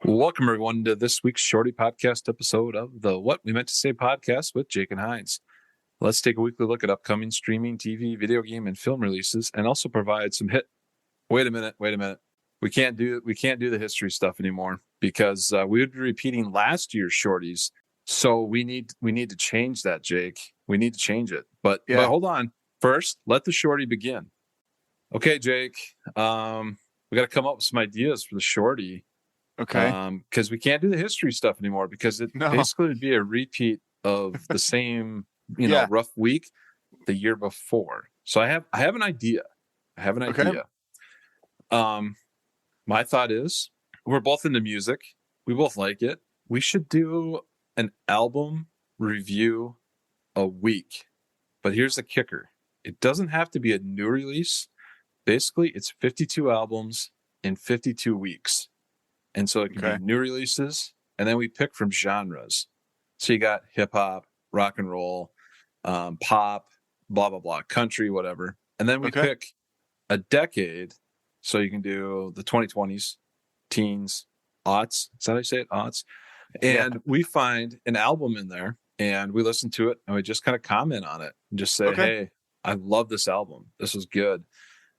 Welcome, everyone, to this week's Shorty podcast episode of the What We Meant to Say podcast with Jake and Hines. Let's take a weekly look at upcoming streaming, TV, video game, and film releases, and also provide some hit. Wait a minute. We can't do the history stuff anymore because we would be repeating last year's Shorties. So we need to change that, Jake. We need to change it. But hold on. First, let the Shorty begin. Okay, Jake. We got to come up with some ideas for the Shorty. Okay. Because we can't do the history stuff anymore because it basically would be a repeat of the same, rough week the year before. So I have an idea. My thought is we're both into music. We both like it. We should do an album review a week. But here's the kicker. It doesn't have to be a new release. Basically, it's 52 albums in 52 weeks. And so it can be new releases, and then we pick from genres. So you got hip hop, rock and roll, pop, blah, blah, blah, country, whatever. And then we pick a decade. So you can do the 2020s, teens, aughts. Is that how you say it? Aughts. And we find an album in there, and we listen to it, and we just kind of comment on it and just say, hey, I love this album. This is good.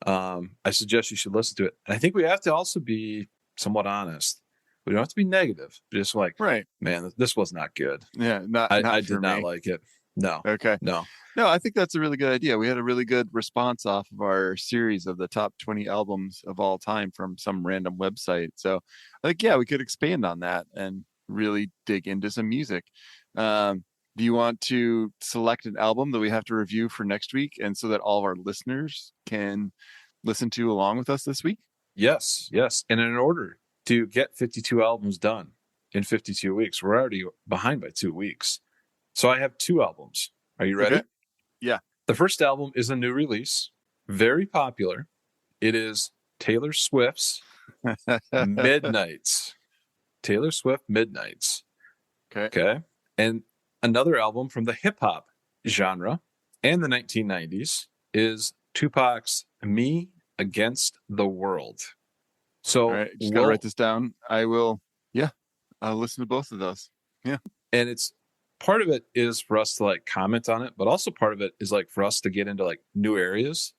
I suggest you should listen to it. And I think we have to also be somewhat honest. We don't have to be negative. Just like, man, this was not good. Yeah, I did not like it. No. Okay. No, I think that's a really good idea. We had a really good response off of our series of the top 20 albums of all time from some random website. So I think, we could expand on that and really dig into some music. Do you want to select an album that we have to review for next week, and so that all of our listeners can listen to along with us this week? Yes. And in order to get 52 albums done in 52 weeks, we're already behind by 2 weeks. So I have 2 albums. Are you ready? Okay. Yeah. The first album is a new release, very popular. It is Taylor Swift's Midnights. Taylor Swift Midnights. Okay. And another album from the hip hop genre and the 1990s is Tupac's Me Against the World. So just gotta write this down. I'll listen to both of those. Yeah. And it's part of it is for us to like comment on it, but also part of it is like for us to get into like new areas,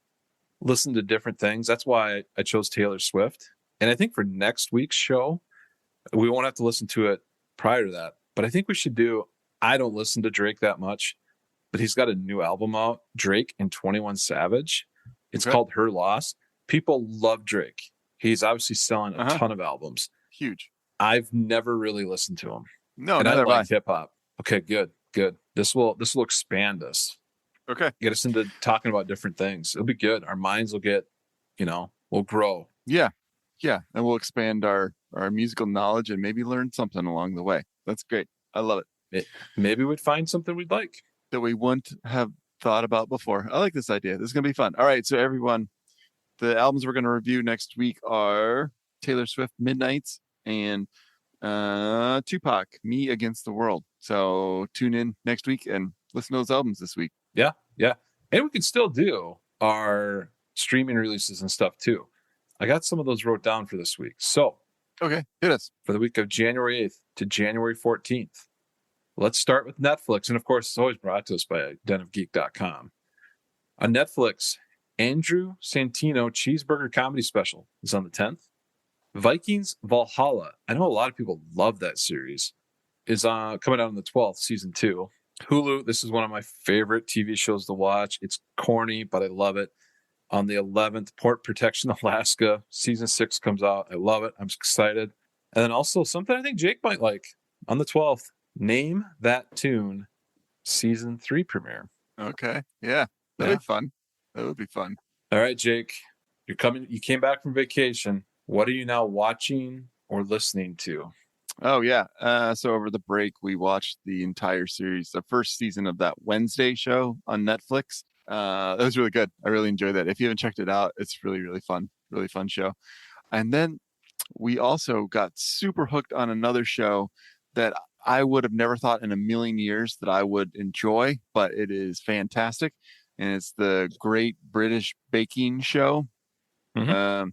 listen to different things. That's why I chose Taylor Swift. And I think for next week's show, we won't have to listen to it prior to that. But I think we should I don't listen to Drake that much, but he's got a new album out, Drake and 21 Savage. It's called Her Loss. People love Drake. He's obviously selling a ton of albums. Huge. I've never really listened to him. No, and I like hip hop. Okay, good. This will expand us. Okay. Get us into talking about different things. It'll be good. Our minds will get, we'll grow. Yeah. And we'll expand our musical knowledge and maybe learn something along the way. That's great. I love it. Maybe we'd find something we'd like that we wouldn't have thought about before. I like this idea. This is going to be fun. All right. So everyone, the albums we're going to review next week are Taylor Swift Midnights and Tupac Me Against the World. So tune in next week and listen to those albums this week. Yeah. And we can still do our streaming releases and stuff too. I got some of those wrote down for this week. So hit us. For the week of January 8th to January 14th. Let's start with Netflix. And of course, it's always brought to us by denofgeek.com. On Netflix, Andrew Santino Cheeseburger Comedy Special is on the 10th. Vikings Valhalla. I know a lot of people love that series. Is coming out on the 12th, season 2. Hulu, this is one of my favorite TV shows to watch. It's corny, but I love it. On the 11th, Port Protection Alaska, season 6 comes out. I love it. I'm excited. And then also something I think Jake might like. On the 12th, Name That Tune, season 3 premiere. Okay. Yeah. That'd be fun. That would be fun. All right, Jake. You came back from vacation. What are you now watching or listening to? Oh, yeah. So over the break, we watched the entire series, the first season of that Wednesday show on Netflix. That was really good. I really enjoyed that. If you haven't checked it out, it's really, really fun. Really fun show. And then we also got super hooked on another show that I would have never thought in a million years that I would enjoy, but it is fantastic. And it's the Great British Baking Show. Mm-hmm.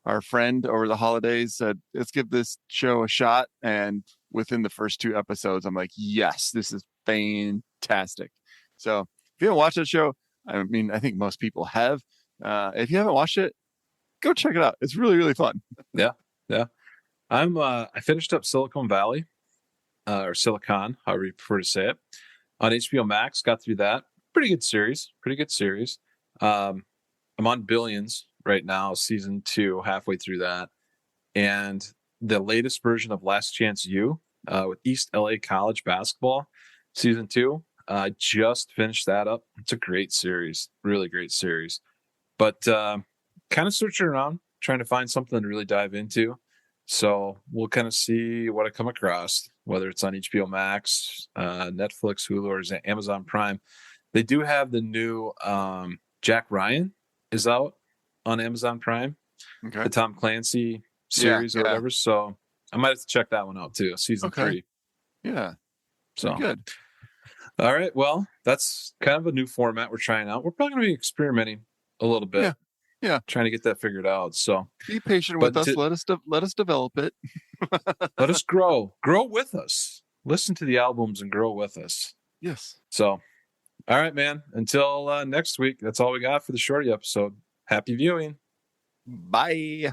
our friend over the holidays said, let's give this show a shot. And within the first 2 episodes, I'm like, yes, this is fantastic. So if you haven't watched that show, I mean, I think most people have. If you haven't watched it, go check it out. It's really, really fun. Yeah. I finished up Silicon Valley, or Silicon, however you prefer to say it, on HBO Max. Got through that. Pretty good series. I'm on Billions right now, season 2, halfway through that, and the latest version of Last Chance U, with East LA College basketball, season 2. I just finished that up. It's a great series, really great series. But kind of searching around, trying to find something to really dive into. So we'll kind of see what I come across, whether it's on HBO Max, Netflix, Hulu, or Amazon Prime. They do have the new Jack Ryan is out on Amazon Prime, Okay. the Tom Clancy series or whatever. So I might have to check that one out too, season 3. Yeah. So good. All right. Well, that's kind of a new format we're trying out. We're probably going to be experimenting a little bit. Yeah. Trying to get that figured out. So be patient with us. Let us develop it. Let us grow with us. Listen to the albums and grow with us. Yes. So, all right, man. Until next week, that's all we got for the Shorty episode. Happy viewing. Bye.